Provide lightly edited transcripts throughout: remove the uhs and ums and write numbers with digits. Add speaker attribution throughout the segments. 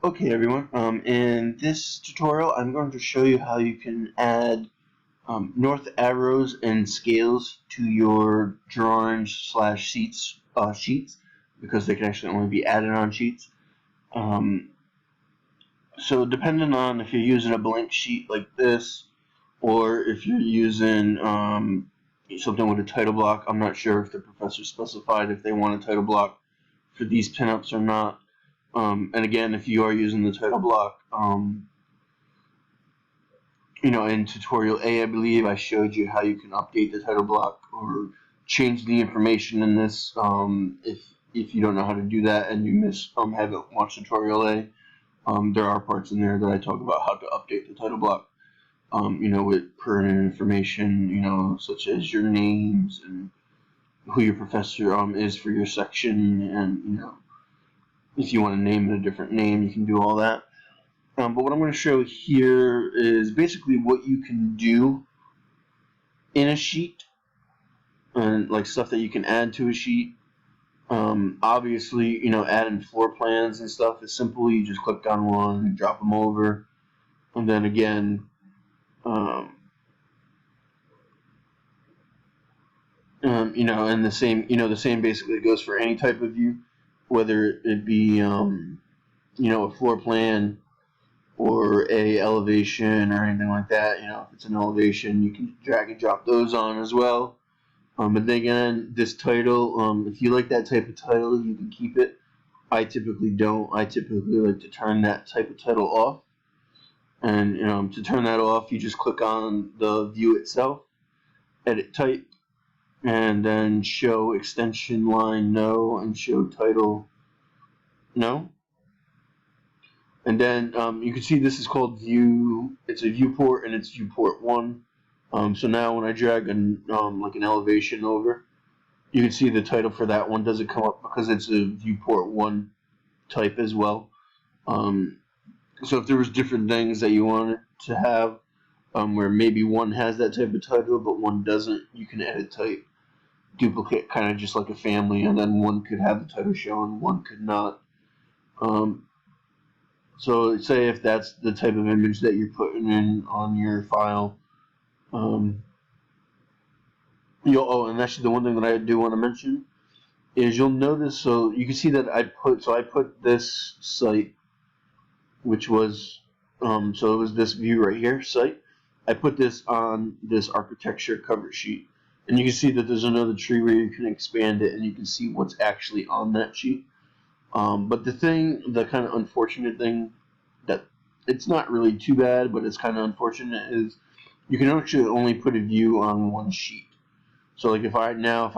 Speaker 1: Okay everyone, in this tutorial I'm going to show you how you can add north arrows and scales to your drawings slash sheets because they can actually only be added on sheets. So depending on if you're using a blank sheet like this or if you're using something with a title block, I'm not sure if the professor specified if they want a title block for these pinups or not. And again, if you are using the title block, in tutorial A, I believe I showed you how you can update the title block or change the information in this. If you don't know how to do that and you haven't watched tutorial A, there are parts in there that I talk about how to update the title block. With pertinent information, such as your names and who your professor is for your section, and if you want to name it a different name, you can do all that. But what I'm going to show here is basically what you can do in a sheet, and like stuff that you can add to a sheet. Obviously, adding floor plans and stuff is simple. You just click on one, drop them over, and then again, and the same basically goes for any type of view, whether it be a floor plan or a elevation or anything like that. If it's an elevation, you can drag and drop those on as well. But then again, this title, if you like that type of title, you can keep it. I typically don't. I typically like to turn that type of title off. And to turn that off, you just click on the view itself, edit type, and then show extension line no, and show title no. And then you can see this is called view. It's a viewport, and it's viewport 1. So now when I drag like an elevation over, you can see the title for that one doesn't come up because it's a viewport 1 type as well. So if there was different things that you wanted to have, where maybe one has that type of title but one doesn't, you can edit type, duplicate, kind of just like a family, and then one could have the title shown, one could not. So say if that's the type of image that you're putting in on your file. And actually the one thing that I do want to mention is you'll notice, so you can see that I put this site, which was, so it was this view right here, site. I put this on this architecture cover sheet. And you can see that there's another tree where you can expand it and you can see what's actually on that sheet. But the kind of unfortunate thing, that it's not really too bad, but it's kind of unfortunate, is you can actually only put a view on one sheet. So like if I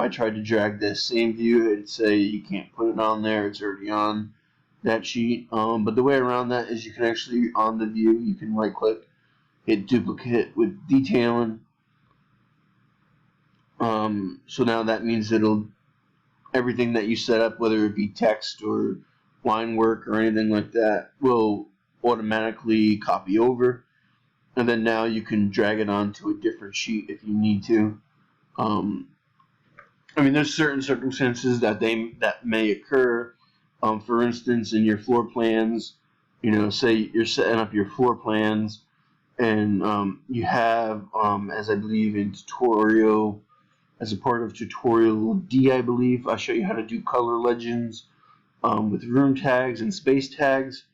Speaker 1: tried to drag this same view, it'd say you can't put it on there, it's already on that sheet. But the way around that is you can actually, on the view, you can right click, hit duplicate with detailing. So now that means everything that you set up, whether it be text or line work or anything like that, will automatically copy over, and then now you can drag it onto a different sheet if you need to. There's certain circumstances that may occur. For instance, in your floor plans, say you're setting up your floor plans, and you have, as I believe in tutorial, as a part of tutorial D, I believe, I'll show you how to do color legends with room tags and space tags.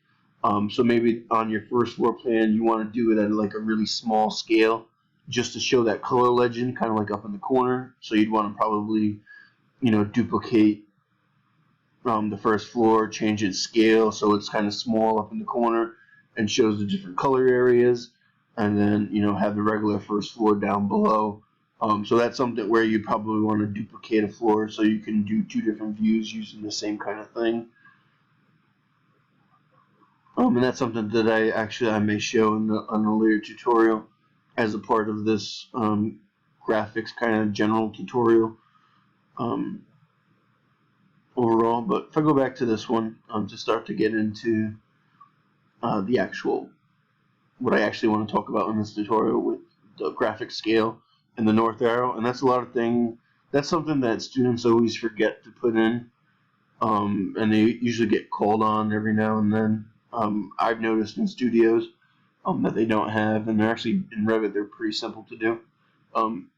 Speaker 1: So maybe on your first floor plan, you want to do it at like a really small scale, just to show that color legend, kind of like up in the corner. So you'd want to probably, duplicate the first floor, change its scale so it's kind of small up in the corner and shows the different color areas, and then have the regular first floor down below. So that's something where you probably want to duplicate a floor so you can do two different views using the same kind of thing. And that's something that I may show on a later tutorial as a part of this graphics kind of general tutorial overall. But if I go back to this one to start to get into what I actually want to talk about in this tutorial with the graphic scale and the north arrow, and that's something that students always forget to put in, and they usually get called on every now and then. I've noticed in studios that they don't have, and they're actually in Revit they're pretty simple to do. Um,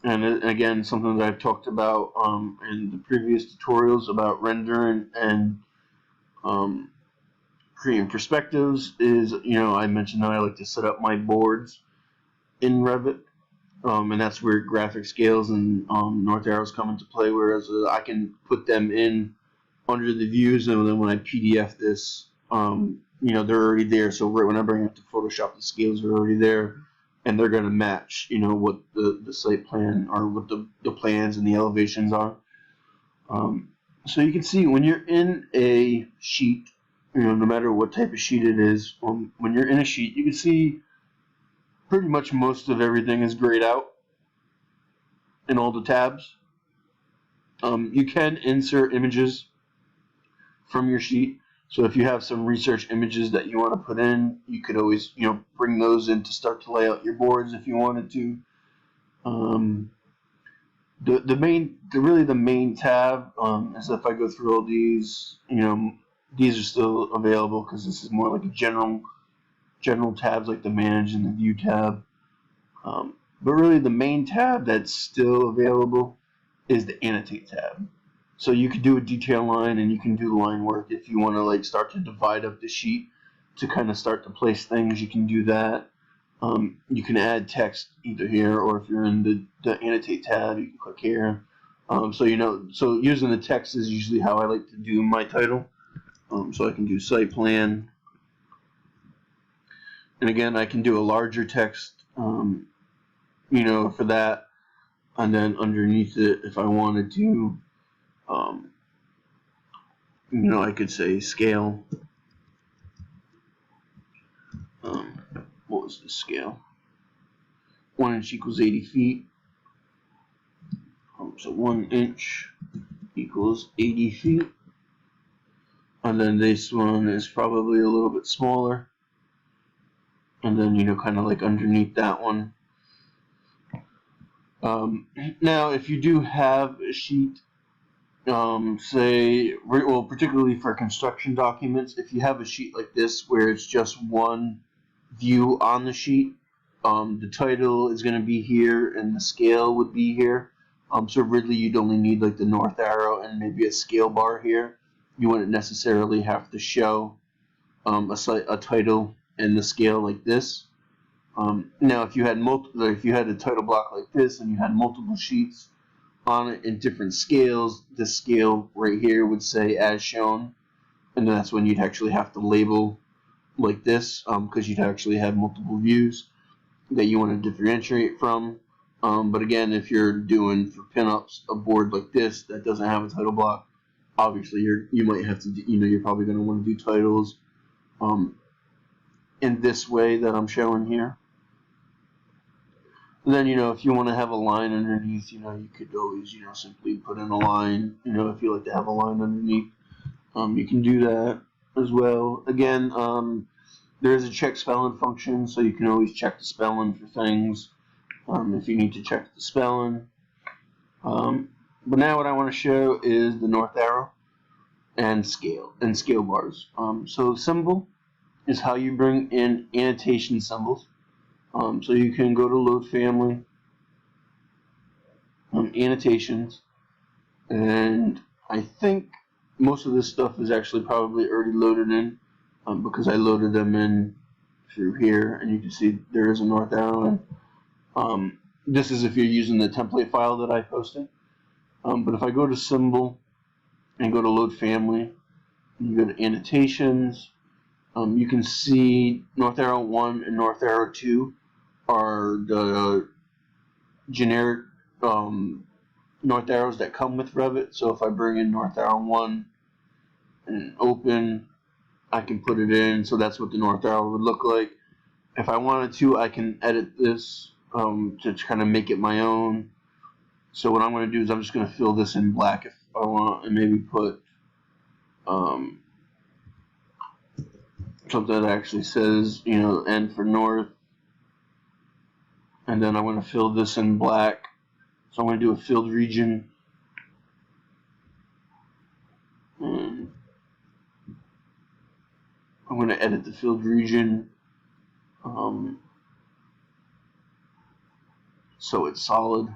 Speaker 1: and again, something that I've talked about in the previous tutorials about rendering and um, creating perspectives is, I mentioned that I like to set up my boards in Revit, and that's where graphic scales and north arrows come into play, whereas I can put them in under the views, and then when I PDF this, they're already there. So right when I bring it to Photoshop, the scales are already there, and they're going to match, what the site plan or what the plans and the elevations are. So you can see when you're in a sheet, no matter what type of sheet it is, when you're in a sheet, you can see pretty much most of everything is grayed out in all the tabs. You can insert images from your sheet. So if you have some research images that you want to put in, you could always, bring those in to start to lay out your boards if you wanted to. The main tab is if I go through all these, these are still available because this is more like a general tabs like the manage and the view tab. But really the main tab that's still available is the annotate tab. So you can do a detail line and you can do line work if you want to like start to divide up the sheet to kind of start to place things. You can do that. You can add text either here or if you're in the annotate tab, you can click here. So using the text is usually how I like to do my title. So I can do site plan, and again I can do a larger text, for that, and then underneath it, if I wanted to, I could say scale. What was the scale? 1 inch equals 80 feet. So 1 inch equals 80 feet. And then this one is probably a little bit smaller. And then, kind of like underneath that one. Now, if you do have a sheet, particularly for construction documents, if you have a sheet like this where it's just one view on the sheet, the title is going to be here and the scale would be here. So really you'd only need like the north arrow and maybe a scale bar here. You wouldn't necessarily have to show a title and the scale like this. Now if you had a title block like this and you had multiple sheets on it in different scales, this scale right here would say as shown, and that's when you'd actually have to label like this, because you'd actually have multiple views that you want to differentiate from. But again, if you're doing for pinups a board like this that doesn't have a title block, obviously you might have to, you're probably going to want to do titles in this way that I'm showing here. And then, if you want to have a line underneath, you could always, simply put in a line, if you like to have a line underneath, you can do that as well. Again, there is a check spelling function, so you can always check the spelling for things if you need to check the spelling. But now what I want to show is the north arrow and scale bars. So symbol is how you bring in annotation symbols. So you can go to load family, annotations, and I think most of this stuff is actually probably already loaded in because I loaded them in through here, and you can see there is a north arrow. And this is if you're using the template file that I posted. But if I go to symbol and go to load family, and you go to annotations, you can see north arrow 1 and north arrow 2 are the generic north arrows that come with Revit. So if I bring in north arrow 1 and open, I can put it in. So that's what the north arrow would look like. If I wanted to, I can edit this to kind of make it my own. So what I'm going to do is I'm just going to fill this in black if I want, and maybe put something that actually says, N for north. And then I'm going to fill this in black. So I'm going to do a filled region. And I'm going to edit the filled region so it's solid.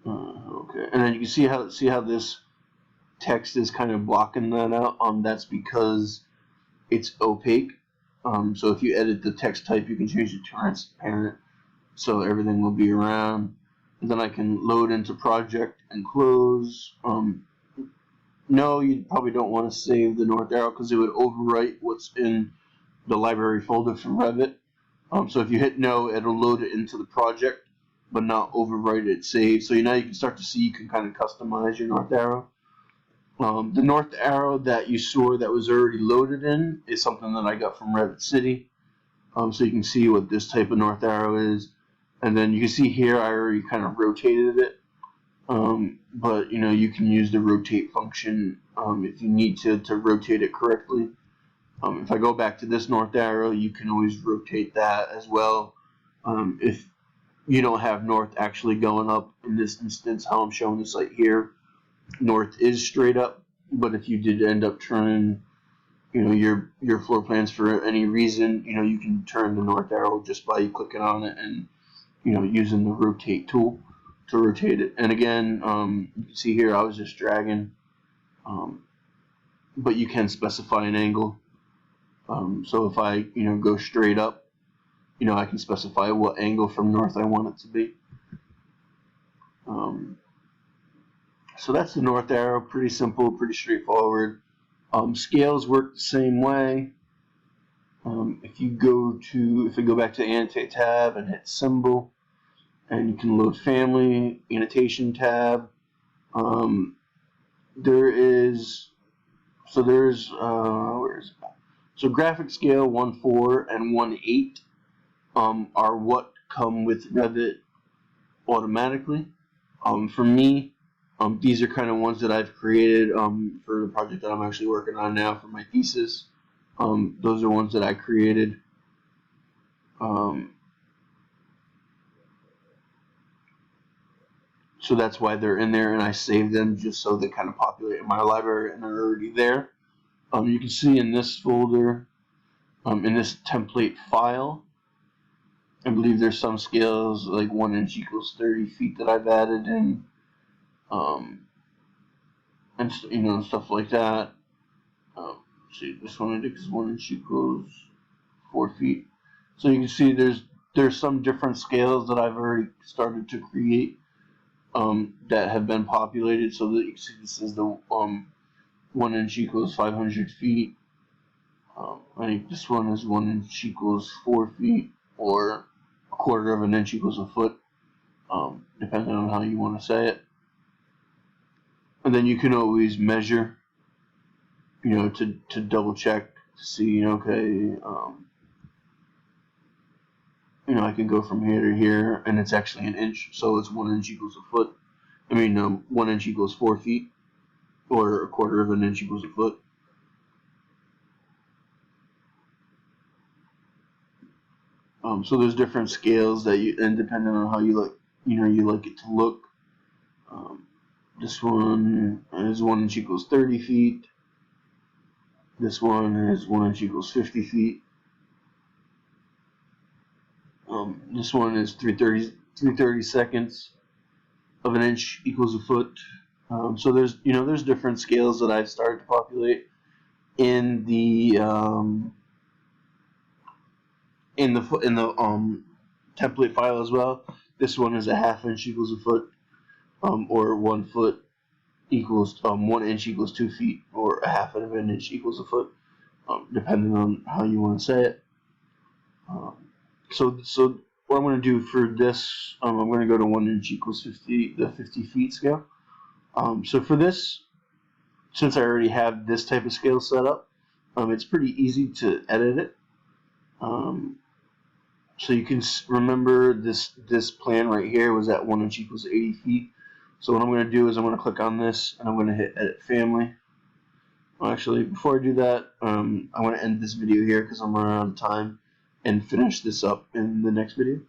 Speaker 1: Okay, and then you can see how this text is kind of blocking that out. That's because it's opaque. So if you edit the text type, you can change it to transparent, so everything will be around. And then I can load into project and close. No, you probably don't want to save the north arrow because it would overwrite what's in the library folder from Revit. So if you hit no, it'll load it into the project, but not overwrite it saved. So now you can start to see you can kind of customize your north arrow. The north arrow that you saw that was already loaded in is something that I got from Revit City. So you can see what this type of north arrow is. And then you can see here I already kind of rotated it. But you can use the rotate function if you need to rotate it correctly. If I go back to this north arrow, you can always rotate that as well. If you don't have north actually going up in this instance, how I'm showing this right here, north is straight up. But if you did end up turning, your floor plans for any reason, you can turn the north arrow just by clicking on it and using the rotate tool to rotate it. And again, you can see here I was just dragging, but you can specify an angle. So if I go straight up, I can specify what angle from north I want it to be. So that's the north arrow. Pretty simple, pretty straightforward. Scales work the same way. If you go back to the annotate tab and hit symbol, and you can load family, annotation tab. There's where is it? So graphic scale 1.4 and 1.8 are what come with Revit automatically. For me, these are kind of ones that I've created for the project that I'm actually working on now for my thesis. Those are ones that I created. So that's why they're in there, and I saved them just so they kind of populate in my library and they're already there. You can see in this folder, in this template file, I believe there's some scales like 1 inch equals 30 feet that I've added in, and stuff like that. See, this one I did is 1 inch equals 4 feet. So you can see there's some different scales that I've already started to create that have been populated. So that you can see this is the 1 inch equals 500 feet. I think this one is 1 inch equals 4 feet, or 1/4 of an inch equals a foot, depending on how you want to say it. And then you can always measure, to double check to see, okay, I can go from here to here, and it's actually an inch, so it's 1 inch equals a foot. 1 inch equals 4 feet, or 1/4 of an inch equals a foot. So there's different scales that and depending on how you like it to look. This one is 1 inch equals 30 feet. This one is 1 inch equals 50 feet. This one is 330 seconds of an inch equals a foot. So there's different scales that I've started to populate in the template file as well. This one is a 1/2 inch equals a foot, or 1 foot equals 1 inch equals 2 feet, or 1/2 of an inch equals a foot, depending on how you want to say it. So what I'm going to do for this, I'm going to go to 1 inch equals 50, the 50 feet scale. So for this, since I already have this type of scale set up, it's pretty easy to edit it. So you can remember this plan right here was at 1 inch equals 80 feet. So what I'm going to do is I'm going to click on this and I'm going to hit edit family. Well, actually, before I do that, I want to end this video here because I'm running out of time and finish this up in the next video.